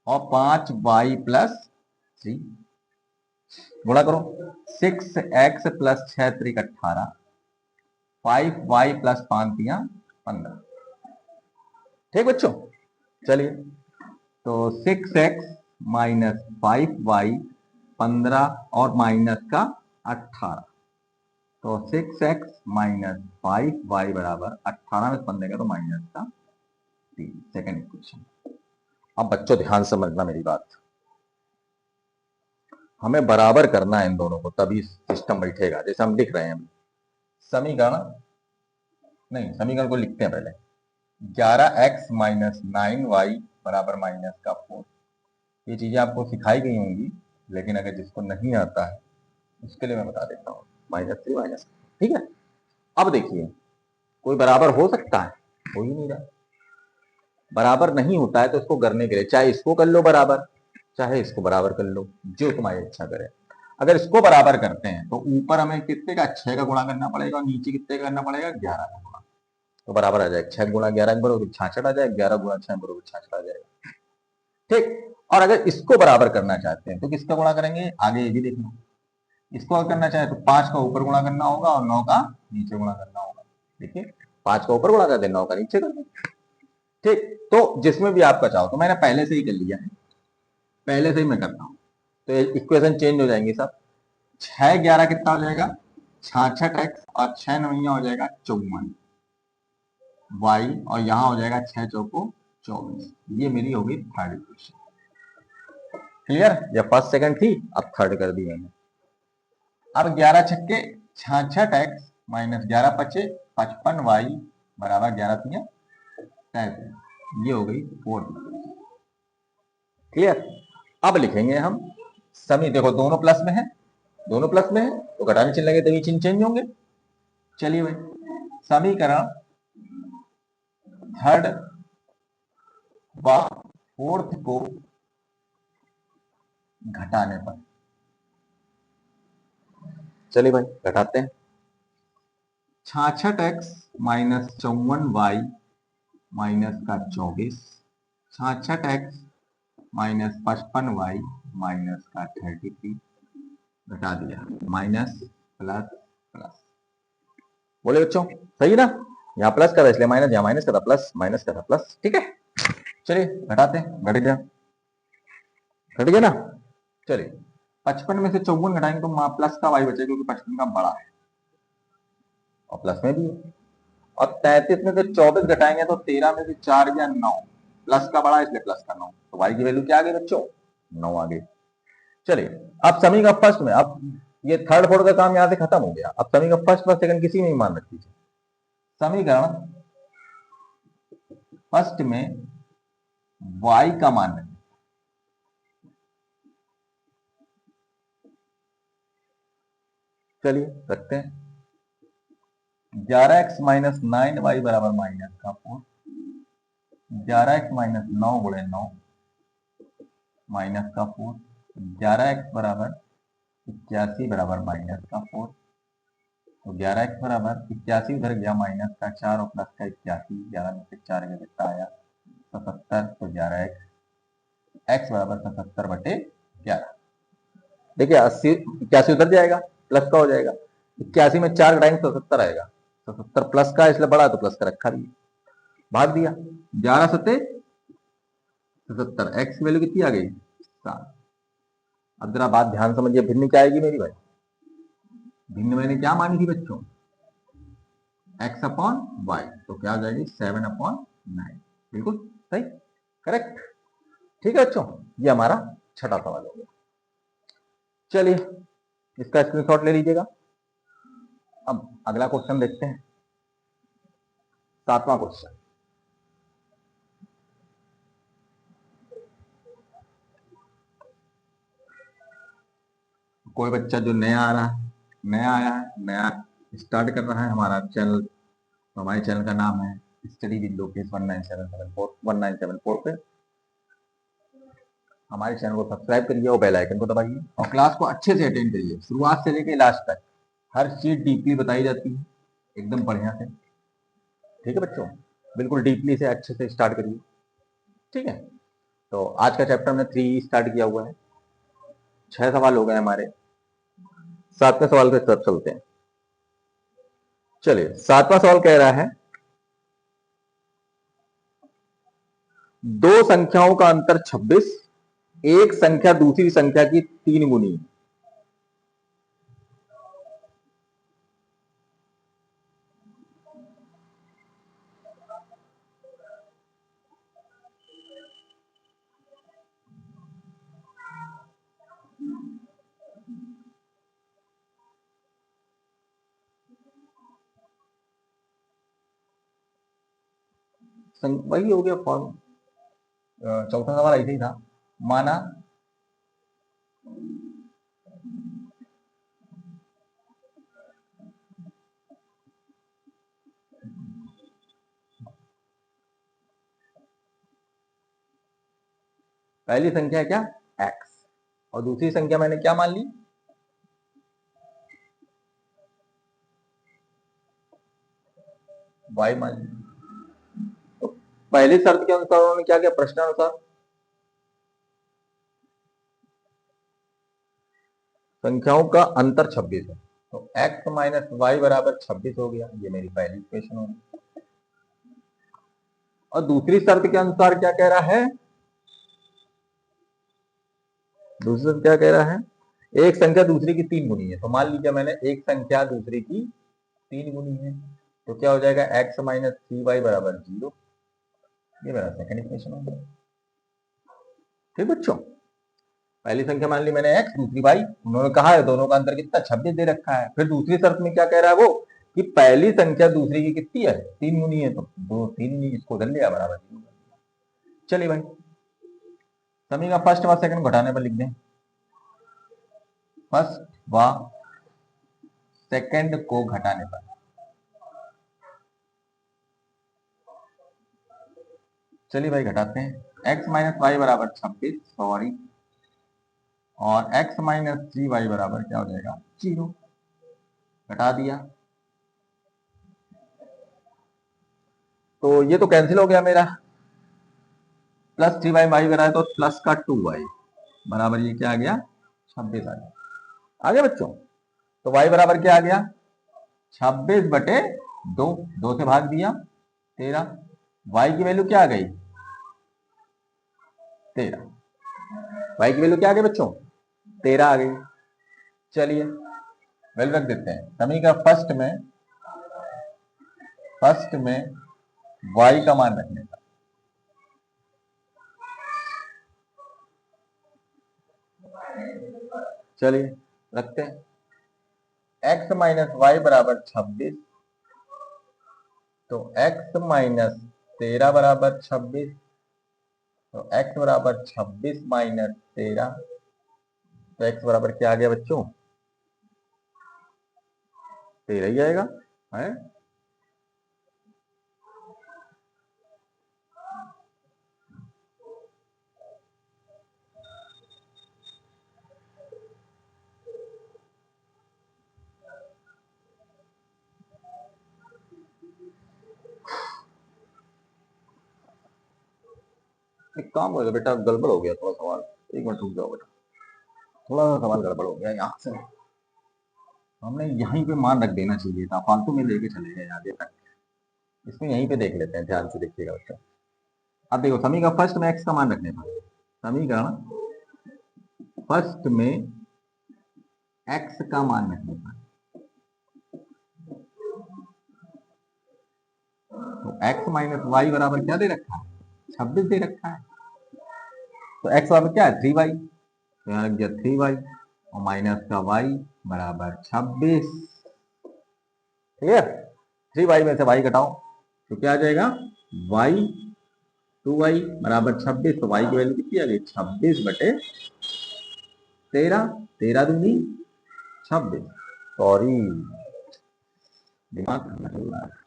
और 5y प्लस 3 गुणा करो। 6x प्लस 6 3 18, 5y प्लस 5 3 15, ठीक बच्चों। चलिए तो 6x माइनस 5y 15 और माइनस का 18, तो 6x माइनस 5y बराबर 18 में 15 का तो माइनस का 3, सेकेंड इक्वेशन। अब बच्चों ध्यान समझना मेरी बात, हमें बराबर करना है इन दोनों को, तभी सिस्टम बैठेगा। जैसे हम लिख रहे हैं समीकरण, नहीं समीकरण को लिखते हैं पहले। 11x माइनस 9y बराबर माइनस का 4। ये चीजें आपको सिखाई गई होंगी, लेकिन अगर जिसको नहीं आता है उसके लिए मैं बता देता हूँ, -3 माइनस, ठीक है। अब देखिए कोई बराबर हो सकता है, हो ही नहीं रहा। बराबर नहीं होता है तो इसको करने के लिए चाहे इसको कर लो बराबर, चाहे इसको बराबर कर लो, जो तुम्हारी इच्छा करे। अगर इसको बराबर करते हैं तो ऊपर हमें कितने का 6 का गुणा करना पड़ेगा, और नीचे कितने का करना पड़ेगा 11 का गुणा, तो बराबर आ जाएगा। 6 गुणा 11 के बराबर 66 आ जाएगा, 11 गुणा 6 बराबर 66 आ जाएगा, ठीक। और अगर इसको बराबर करना चाहते हैं तो किसका गुणा करेंगे, आगे ये भी देखना। इसको अगर करना चाहे तो 5 का ऊपर गुणा करना होगा और 9 का नीचे गुणा करना होगा। देखिए 5 का ऊपर गुणा कर दे, 9 का नीचे कर दे, ठीक। तो जिसमें भी आपका चाहो, तो मैंने पहले से ही कर लिया है, पहले से ही मैं करता हूं, तो इक्वेशन चेंज हो जाएंगे सब। 6 11 कितना हो जाएगा 66x, और 6 9 हो जाएगा 54y, और यहां हो जाएगा 6 चौको 24। ये मेरी होगी थर्ड इक्वेशन। क्लियर? या फर्स्ट सेकंड थी, अब थर्ड कर दी मैंने। अब 11 छक्के 66x माइनस 11 पचे 55y बराबर 11 3 33, ये हो गई फोर्थ। क्लियर? अब लिखेंगे हम समी, देखो दोनों प्लस में है, दोनों प्लस में है तो घटाने चिन्ह लगे तभी चिन्ह चेंज होंगे। चलिए भाई समीकरण थर्ड व फोर्थ को घटाने पर, चलिए भाई घटाते हैं। 66x माइनस 54y माइनस का 24, 66x माइनस 55y माइनस का 33, घटा दिया, माइनस प्लस प्लस। बोले बच्चों सही ना, यहाँ प्लस का था इसलिए माइनस, यहाँ माइनस का था प्लस, माइनस का था प्लस, ठीक है। चलिए घटाते हैं, घट गया, घट गया ना। चलिए 55 में से 54 घटाएंगे तो प्लस का y बचेगा, क्योंकि 55 का बड़ा है और प्लस में भी है। और 33 में से 24 घटाएंगे तो 13 में से 4 या 9, प्लस का बड़ा इसलिए प्लस का 9, तो y की वैल्यू क्या आ गई बच्चों 9 आ गई। चलिए अब समीकरण फर्स्ट में, अब ये थर्ड फोर्थ का काम यहां से खत्म हो गया। अब समीकरण फर्स्ट व सेकंड किसी में ही मान रख दीजिए। समीकरण फर्स्ट में y का मान रखें, चलिए रखते हैं। 11x माइनस 9y बराबर माइनस का 4, 11x माइनस 9 गुणे 9 माइनस का 4, 11x बराबर 81 बराबर माइनस का 4, तो 11x बराबर 81 उधर गया माइनस का 4 और प्लस का 81, 11 में से 4 का कितना आया 77, तो 11x x बराबर 77/11। देखिए 80 81 उधर जाएगा, प्लस का हो जाएगा, 81 में 4 घटाएंगे तो 77 आएगा, तो 70 प्लस का इसलिए बड़ा तो प्लस का रखा भी, भाग दिया 11 सत्ते 77, x की वैल्यू कितनी आ गई 7। अब जरा बात ध्यान समझिए, भिन्न क्या आएगी मेरी भाई, भिन्न मैंने क्या मानी थी बच्चों, x अपॉन वाई, तो क्या हो जाएगी 7/9। बिल्कुल सही, करेक्ट। ठीक है बच्चों, ये हमारा छठा सवाल हो गया। चलिए इसका स्क्रीनशॉट ले लीजिएगा। अब अगला क्वेश्चन देखते हैं, सातवां क्वेश्चन। कोई बच्चा जो नया आ रहा है, नया आया है, नया स्टार्ट कर रहा है हमारा चैनल, तो हमारे चैनल का नाम है स्टडी विद लोकेश 1974 पे। हमारे चैनल को सब्सक्राइब करिए और बेल आइकन को दबाइए और क्लास को अच्छे से अटेंड करिए, शुरुआत से लेकर लास्ट तक हर चीज डीपली बताई जाती है, एकदम बढ़िया से। ठीक है बच्चों, बिल्कुल डीपली से अच्छे से स्टार्ट करिए। ठीक है, तो आज का चैप्टर हमने 3 स्टार्ट किया हुआ है, 6 सवाल हो गए हमारे, 7वें सवाल पे तरफ चलते हैं। चलिए 7वां सवाल कह रहा है, दो संख्याओं का अंतर 26, एक संख्या दूसरी संख्या की 3 गुनी। वही हो गया फॉर्म, चौथा सवाल ऐसे ही था। माना पहली संख्या क्या x और दूसरी संख्या मैंने क्या मान ली y मान ली। तो पहली शर्त के अनुसार उन्होंने क्या किया, प्रश्नानुसार संख्याओं का अंतर 26 है, तो x माइनस वाई बराबर 26 हो गया, ये मेरी पहली इक्वेशन होगी। और दूसरी शर्त के अनुसार क्या कह रहा है, दूसरी शर्त क्या कह रहा है, एक संख्या दूसरी की 3 गुनी है, तो मान लीजिए मैंने एक संख्या दूसरी की 3 गुनी है, तो क्या हो जाएगा x माइनस 3y बराबर 0, ये मेरा सेकंड इक्वेशन हो गया। ठीक बच्चों, पहली संख्या मान ली मैंने x, दूसरी y, उन्होंने कहा है दोनों का अंतर कितना 26 दे रखा है। फिर दूसरी शर्त में क्या कह रहा है वो, कि पहली संख्या दूसरी की कितनी है 3 गुनी है, तो 3 इसको उधर लिया बराबर। चलिए भाई समी का फर्स्ट व सेकंड घटाने पर लिख दें, फर्स्ट व सेकंड को घटाने पर। चलिए भाई घटाते हैं, x माइनस वाई बराबर 26, सॉरी, और x माइनस 3y बराबर क्या हो जाएगा 0, घटा दिया, तो ये तो कैंसिल हो गया मेरा, प्लस 3y वाई बनाए तो प्लस का 2y बराबर ये क्या आ गया 26 आ गया। आगे बच्चों, तो y बराबर क्या आ गया 26/2, 2 से भाग दिया 13, y की वैल्यू क्या आ गई 13, y की वैल्यू क्या आ गई बच्चों 13 आ गई। चलिए वैल्यू रख देते हैं, समी का फर्स्ट में y का मान रखने का, चलिए रखते हैं, x माइनस वाई बराबर 26, तो x माइनस 13 बराबर 26, तो x बराबर 26 माइनस 13, तो x बराबर क्या आ गया बच्चों 13 ही आएगा है। एक काम करो बेटा, गड़बड़ हो गया थोड़ा सवाल, एक मिनट रुक जाओ बेटा, थोड़ा सा सवाल गड़बड़ हो गया यहाँ से, हमने यहीं पे मान रख देना चाहिए था, फालतू में लेके चले गए आगे तक। इसमें यहीं पे देख लेते हैं, ध्यान से देखिएगा बच्चा। अब देखो समीकरण फर्स्ट में एक्स का मान रखने पर, समीकरण फर्स्ट में एक्स का मान रखने पर, तो x माइनस वाई बराबर क्या दे रखा है, 26 दे रखा है। तो x बराबर क्या है, 3y, तो यहाँ लग गया 3y और माइनस का y बराबर 26। ठीक है, 3y में से y घटाओ तो क्या आ जाएगा, y 2y बराबर 26। तो y की वैल्यू कितनी आ गई, 26/13, 13 दूनी 26, सॉरी दिमाग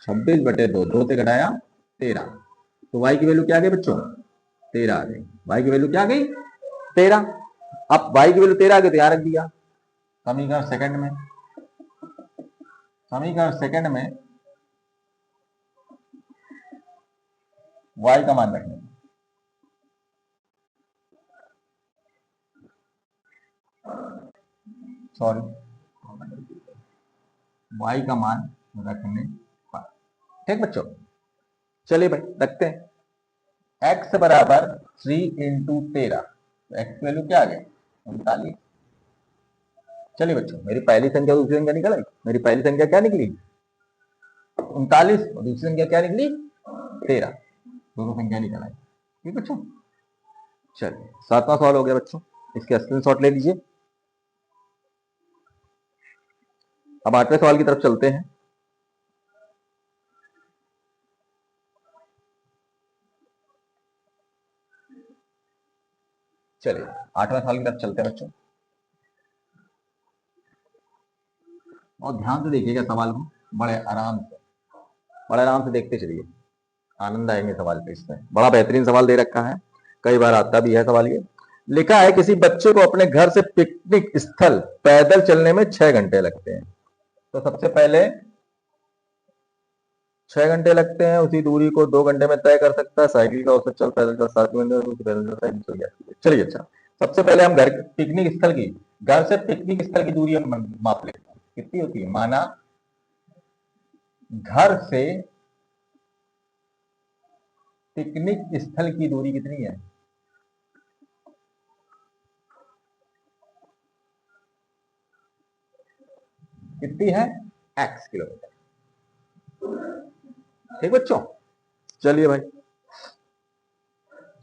26/2, 2 से घटाया 13, तो y की वैल्यू क्या आ गई बच्चों, 13 आ गई। y की वैल्यू क्या आ गई, 13। अब y की वैल्यू 13 आ गई तो यहाँ रख दिया। समीकरण सेकंड में, समीकरण सेकंड में y का मान रखने, सॉरी y का मान रखने पर, ठीक बच्चों। चलिए भाई रखते हैं, x बराबर 3 इंटू 13, तो x की वैल्यू क्या आ गई, 39। चलिए बच्चों, मेरी पहली संख्या दूसरी संख्या निकल आई, मेरी पहली संख्या क्या निकली 39 और दूसरी संख्या क्या निकली 13, दोनों संख्या निकल आई। ठीक बच्चों, चलिए 7वां सवाल हो गया बच्चों, इसके स्क्रीनशॉट ले लीजिए। अब 8वें सवाल की तरफ चलते हैं। चलिए 8वें सवाल की तरफ चलते हैं बच्चों, और ध्यान से देखिएगा सवाल को, बड़े आराम से देखते चलिए, आनंद आएंगे सवाल पे। इसमें बड़ा बेहतरीन सवाल दे रखा है, कई बार आता भी है सवाल। ये लिखा है किसी बच्चे को अपने घर से पिकनिक स्थल पैदल चलने में 6 घंटे लगते हैं। तो सबसे पहले 6 घंटे लगते हैं, उसी दूरी को 2 घंटे में तय कर सकता है। साइकिल का औसत चल पैदल का 7 किलोमीटर। चलिए अच्छा, सबसे पहले हम घर से पिकनिक स्थल की दूरी हम माप लेते हैं, कितनी होती है। माना घर से पिकनिक स्थल की दूरी कितनी है, कितनी है, x किलोमीटर। ठीक बच्चों, चलिए भाई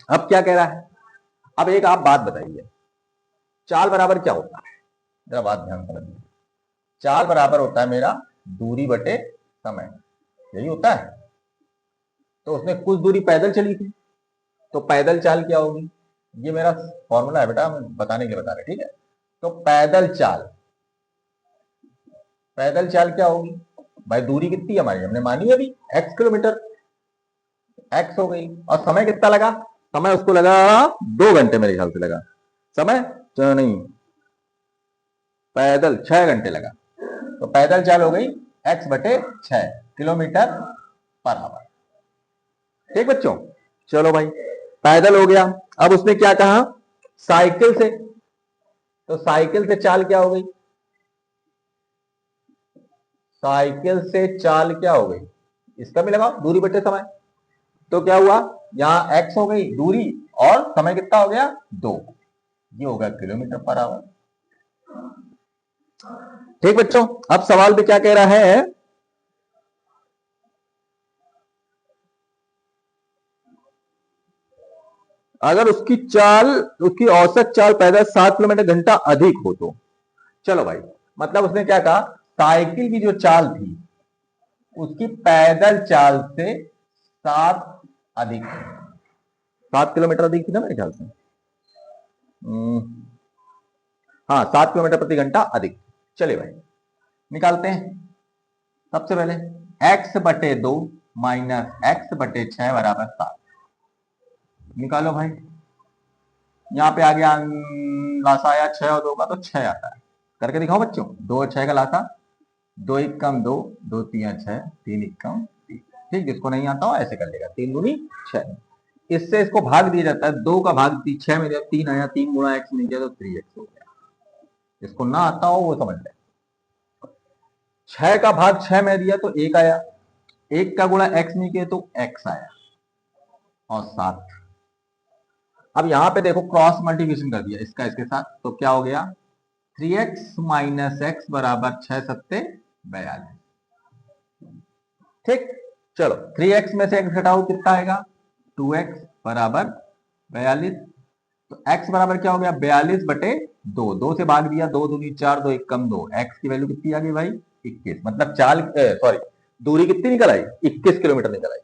अब क्या कह रहा है। अब एक आप बात बताइए, चाल बराबर क्या होता है, जरा बात ध्यान से समझिए। चाल बराबर होता है मेरा दूरी बटे समय, यही होता है। तो उसने कुछ दूरी पैदल चली थी, तो पैदल चाल क्या होगी, ये मेरा फॉर्मूला है बेटा, हम बताने के बता रहे, ठीक है। तो पैदल चाल क्या होगी भाई, दूरी कितनी है हमारी, हमने मानी अभी x किलोमीटर, x हो गई। और समय कितना लगा, समय उसको लगा 2 घंटे मेरे ख्याल से लगा, समय नहीं, पैदल 6 घंटे लगा। तो पैदल चाल हो गई x/6 किलोमीटर पर आवर। ठीक बच्चों, चलो भाई पैदल हो गया। अब उसने क्या कहा, साइकिल से, तो साइकिल से चाल क्या हो गई, साइकिल से चाल क्या हो गई, इसका भी लगाओ दूरी बटे समय। तो क्या हुआ, यहां x हो गई दूरी और समय कितना हो गया 2, ये होगा किलोमीटर पर आवर। ठीक बच्चों, अब सवाल पे क्या कह रहा है, अगर उसकी औसत चाल पैदल 7 किलोमीटर घंटा अधिक हो तो। चलो भाई, मतलब उसने क्या कहा, साइकिल की जो चाल थी उसकी पैदल चाल से 7 अधिक, 7 किलोमीटर अधिक थी ना मेरे ख्याल से, हाँ 7 किलोमीटर प्रति घंटा अधिक। चलिए भाई निकालते हैं। सबसे पहले x/2 माइनस x/6 बराबर 7, निकालो भाई। यहाँ पे आ गया लासा आया 6 और 2 का, तो 6 आता है, करके दिखाओ बच्चों। 2 और 6 का लासा, 2 एकम 2, 2 3 6, 3 एकम 3। ठीक, जिसको नहीं आता हो ऐसे कर लेगा, 3 दूनी 6। इससे इसको भाग दिया जाता है, 2 का भाग 6 में दिया, 3 आया, 3 गुणा x में दिया तो 3x हो गया। इसको ना आता हो वो समझ ले। 6 का भाग 6 में दिया तो 1 आया, 1 का गुणा x में किया तो x आया और 7। अब यहां पे देखो क्रॉस मल्टीप्लिकेशन कर दिया इसका इसके साथ, तो क्या हो गया 3x माइनस एक्स बराबर 6 सत्ते 42। ठीक, चलो 3x में से x घटाओ कितना आएगा 2x बराबर 42। तो x बराबर क्या हो गया 42 बटे 2, 2 से भाग दिया, 2 दूनी 4, 2 1 कम 2, x की वैल्यू कितनी आ गई भाई 21, मतलब दूरी कितनी निकल आई 21 किलोमीटर निकल आई।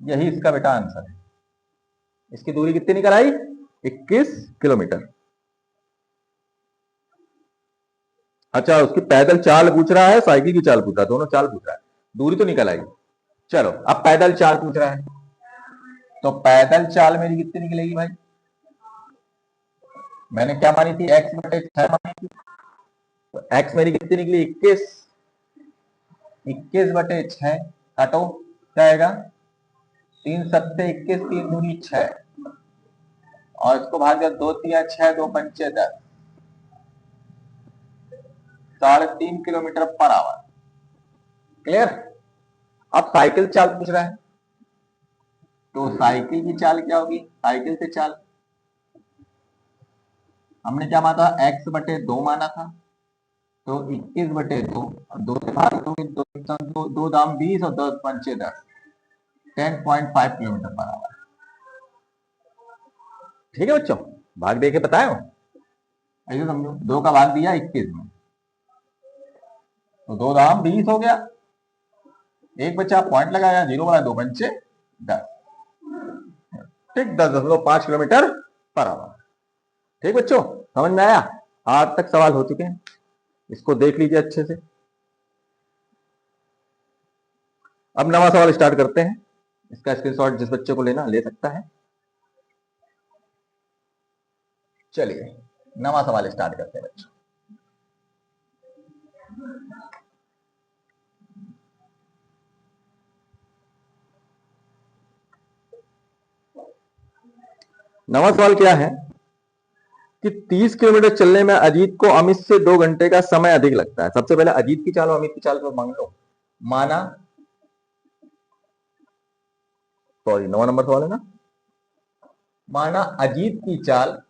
यही इसका बेटा आंसर है, इसकी दूरी कितनी निकल आई 21 किलोमीटर। अच्छा, उसकी पैदल चाल पूछ रहा है, साइकिल की चाल पूछ रहा है, दोनों चाल पूछ रहा है, दूरी तो निकल आई। चलो अब पैदल चाल पूछ रहा है, तो पैदल चाल मेरी कितनी निकलेगी भाई, मैंने क्या मानी थी x बटे 6 मानी थी, तो x मेरी कितनी निकली 21, 21 बटे 6 काटो क्या आएगा 3 सत्ते 21, 3 दूनी 6 और इसको भाग दिया 2 3 6, 2 पंचे 10, 3.5 किलोमीटर पर आवर। क्लियर। अब साइकिल चाल पूछ रहा है, तो साइकिल की चाल क्या होगी, साइकिल से चाल हमने क्या माना था x बटे 2 माना था, तो 21 बटे 2 और 2 से भाग दोगे, 2 दाम 20 और 10 पंचे 10, 10.5 किलोमीटर पर आवर। ठीक है बच्चों, भाग दे के बताए हो, ऐसे समझो 2 का भाग दिया 21 में, तो 2 दाम 20 हो गया, एक बच्चा पॉइंट लगाया, 0 वाला 2 पंचे 10, ठीक 10.5 किलोमीटर पर आवर। ठीक बच्चों, समझ में आया, आज तक सवाल हो चुके हैं, इसको देख लीजिए अच्छे से। अब नवा सवाल स्टार्ट करते हैं, इसका स्क्रीनशॉट जिस बच्चे को लेना ले सकता है। चलिए नवा सवाल स्टार्ट करते हैं बच्चों। नवा सवाल क्या है कि 30 किलोमीटर चलने में अजीत को अमित से 2 घंटे का समय अधिक लगता है। सबसे पहले अजीत की चाल और अमित की चाल को मांग लो। माना, सॉरी 9 नंबर सवाल है ना, माना अजीत की चाल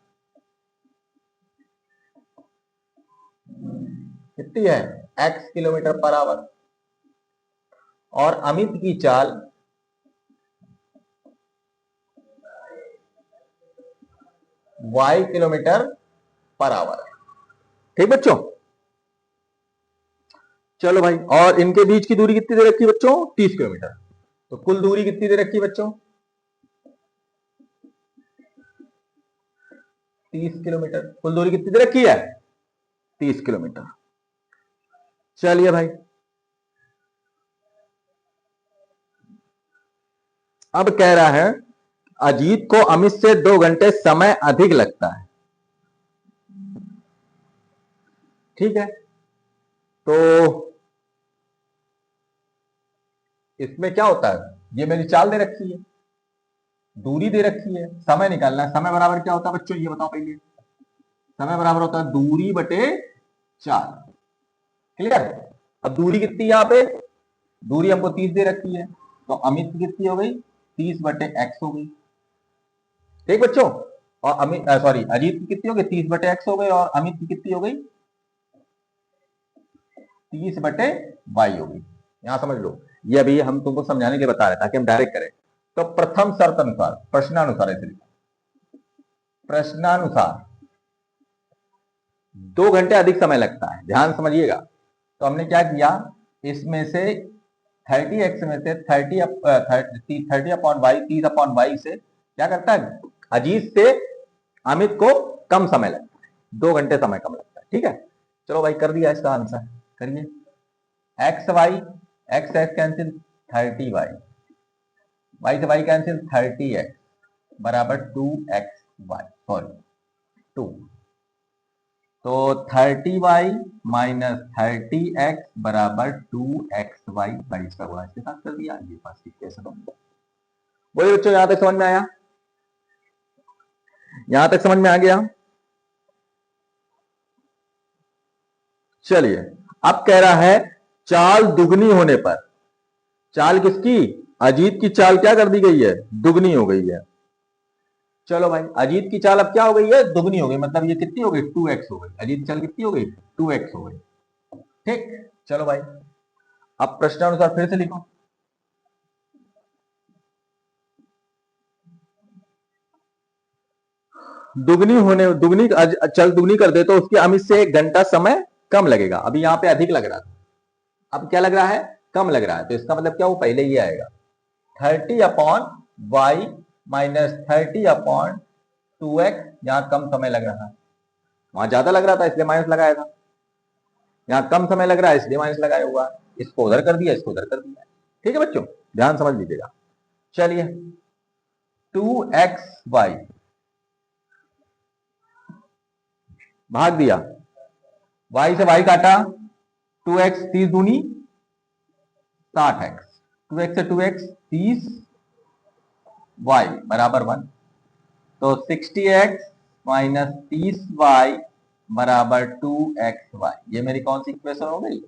कितनी है x किलोमीटर पर आवर और अमित की चाल y किलोमीटर पर आवर। ठीक बच्चों, चलो भाई, और इनके बीच की दूरी कितनी दे रखी है बच्चों 30 किलोमीटर, तो कुल दूरी कितनी दे रखी है बच्चों 30 किलोमीटर, कुल दूरी कितनी दे रखी है 30 किलोमीटर। चलिए भाई, अब कह रहा है अजीत को अमित से 2 घंटे समय अधिक लगता है। ठीक है, तो इसमें क्या होता है, ये मेरी चाल दे रखी है, दूरी दे रखी है, समय निकालना है। समय बराबर क्या होता है बच्चों, ये बताओ पहले, समय बराबर होता है दूरी बटे चाल। क्लियर। अब दूरी कितनी यहां पे, दूरी हमको 30 दे रखी है, तो अमित की कितनी हो गई 30 बटे x हो गई। ठीक बच्चों, और अमित सॉरी अजीत की कितनी हो गई 30 बटे x हो गई, और अमित की कितनी हो गई 30 बटे y हो गई। यहां समझ लो, ये अभी हम तुमको समझाने के लिए बता रहे ताकि हम डायरेक्ट करें। तो प्रथम शर्त अनुसार, प्रश्नानुसार ऐसे प्रश्नानुसार 2 घंटे अधिक समय लगता है, ध्यान समझिएगा। तो हमने क्या किया, इसमें से 30x में से 30 अपॉन वाई 30 अपॉन वाई से क्या करता है, अजीत से अमित को कम समय लगता है, 2 घंटे समय कम लगता है। ठीक है, चलो भाई कर दिया इसका आंसर, करिए X Y, X X cancel 30y, Y से वाई कैंसिल 30x बराबर 2xy, सॉरी 2, तो 30y माइनस 30x बराबर 2xy, 22 का गुणा इसके साथ कर दिया, ये पास कैसे बन गया। बोलिए बच्चों, यहां तक समझ में आया? यहां तक समझ में आ गया? चलिए, अब कह रहा है चाल दुगनी होने पर, चाल किसकी? अजीत की चाल क्या कर दी गई है? दुगनी हो गई है। चलो भाई, अजीत की चाल अब क्या हो गई है? दुगनी हो गई, मतलब ये कितनी हो गई? 2x हो गई। अजीत की चाल कितनी हो गई? 2x हो गई। ठीक, चलो भाई, अब प्रश्नानुसार फिर से लिखो। दुगनी चल दुगनी कर दे तो उसकी अमित से 1 घंटा समय कम लगेगा। अभी यहाँ पे अधिक लग रहा था, अब क्या लग रहा है? कम लग रहा है। तो इसका मतलब क्या, वो पहले ही आएगा 30/y माइनस 30/2x। यहां कम समय लग रहा है, वहां ज्यादा लग रहा था इसलिए माइनस लगाया था। यहां कम समय लग रहा है इसलिए माइनस लगाया हुआ। इसको उधर कर दिया, इसको उधर कर दिया। ठीक है बच्चों, ध्यान समझ लीजिएगा। चलिए, 2xy भाग दिया, y से y काटा, 2x 30 दूनी 60x, 2x से 2x 30, y बराबर 1। तो 60x माइनस 30y बराबर 2xy। ये मेरी कौन सी इक्वेशन हो गई?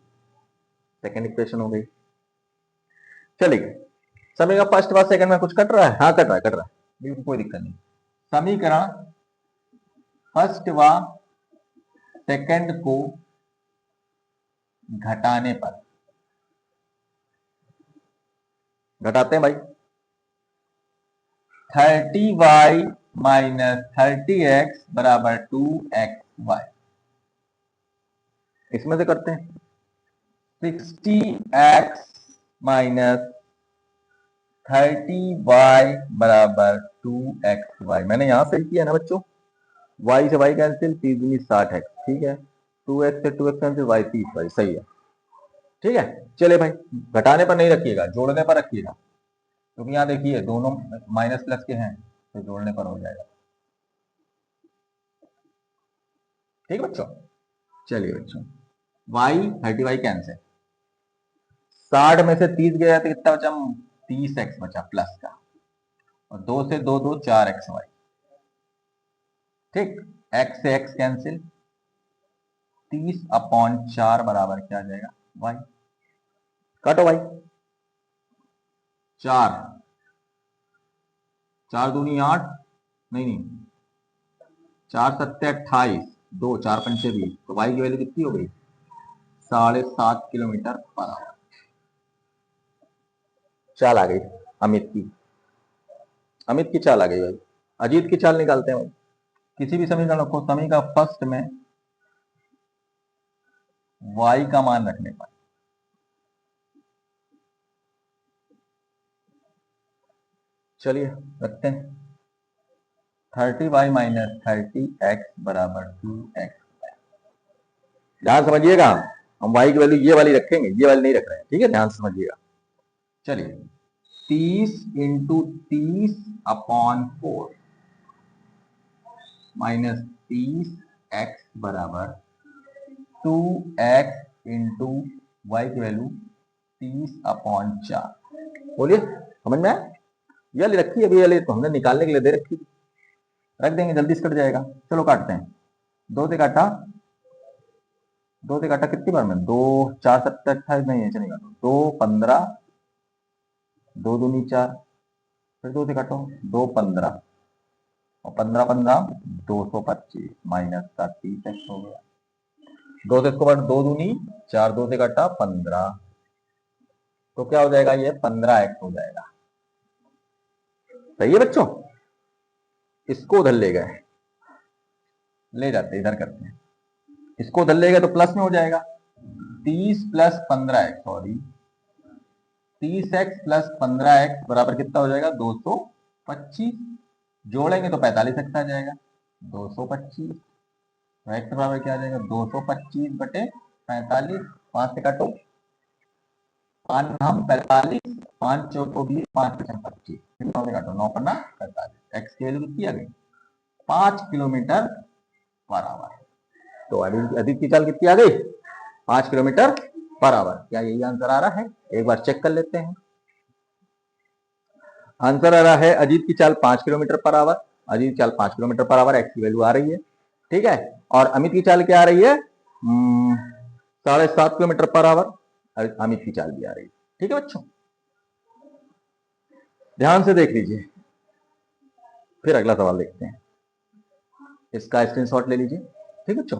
सेकंड इक्वेशन हो गई। चलिए, समय का फर्स्ट व सेकंड में कुछ कट रहा है? हाँ कट रहा है, कट रहा है, बिल्कुल कोई दिक्कत नहीं। समीकरण फर्स्ट व सेकंड को घटाने पर, घटाते हैं भाई। 30y माइनस 30x बराबर 2xy। इसमें से करते हैं 60x माइनस 30y बराबर 2xy। मैंने यहां सही किया ना बच्चों? y से y कैंसिल, 30 दूनी 60x, ठीक है। 2x से 2x कैंसिल, y 30y, सही है। ठीक है, चलिए भाई, घटाने पर नहीं रखिएगा, जोड़ने पर रखिएगा, क्योंकि यहां देखिए दोनों माइनस प्लस के हैं, तो जोड़ने पर हो जाएगा। ठीक है बच्चों, चलिए बच्चों, y 30y कैंसिल, 60 में से 30 गया तो कितना बचा? 30x बचा प्लस का, और 2 से 2 2 4xy। ठीक, x से x कैंसिल, 30/4 बराबर क्या आ जाएगा? y। काटो भाई, 4 4 दूनी 8, नहीं नहीं, 4 सत्ते 28, 2 4 पंचे 20, तो y की वैल्यू कितनी हो गई? 7.5 किलोमीटर पर आवर। चाल आ गई अमित की, अमित की चाल आ गई भाई। अजीत की चाल निकालते हैं भाई। किसी भी समीकरण को समी का फर्स्ट में y का मान रखने पर, चलिए रखते हैं, 30y माइनस 30x बराबर 2x। ध्यान समझिएगा, हम y की वैल्यू ये वाली रखेंगे, ये वाली नहीं रख रहे हैं, ठीक है, ध्यान से समझिएगा। चलिए, 30 इंटू 30/4 माइनस 30x बराबर 2x इंटू वाई की वैल्यू 30/4। बोलिए, समझ में आया? ये वाली रखी है अभी, वाली तो हमने निकालने के लिए दे रखी थी, रख देंगे, जल्दी से कट जाएगा। चलो काटते हैं, 2 से काटा, 2 से काटा कितनी बार में? 2 4 7 28, नहीं है, चलेगा, 2 15, 2 दूनी 4, फिर 2 से काटो, 2 15, और 15 15 225 माइनस का 30x हो गया। 2 से इसको 2 दूनी 4, 2 से काटा 15, तो क्या हो जाएगा? ये 15x हो जाएगा। सही है बच्चों, इसको उधर ले गए, ले जाते इधर करते हैं, इसको उधर ले गए तो प्लस में हो जाएगा, 30 plus 15x, sorry 30x plus 15x बराबर कितना हो जाएगा? 225। जोड़ेंगे तो 45x आ जाएगा, 225। x बराबर क्या आ जाएगा? 225 बटे 45, 5 से काटो, 5 हम 45, 5 चौको 20, 5 पचम 25, फिर 9 से काटो, 9 पर 45, x की वैल्यू कितनी आ गई? 5 किलोमीटर पर आवर। तो अधिक की चाल कितनी आ गई? 5 किलोमीटर पर आवर। क्या यही आंसर आ रहा है? एक बार चेक कर लेते हैं। आंसर आ रहा है अजीत की चाल 5 किलोमीटर पर आवर। अजीत की चाल 5 किलोमीटर पर आवर, एक्स की वैल्यू आ रही है, ठीक है। और अमित की चाल क्या आ रही है, 7.5 किलोमीटर पर आवर, अमित की चाल भी आ रही है, ठीक है बच्चों। ध्यान से देख लीजिए, फिर अगला सवाल देखते हैं, इसका स्क्रीनशॉट ले लीजिए, ठीक है बच्चों।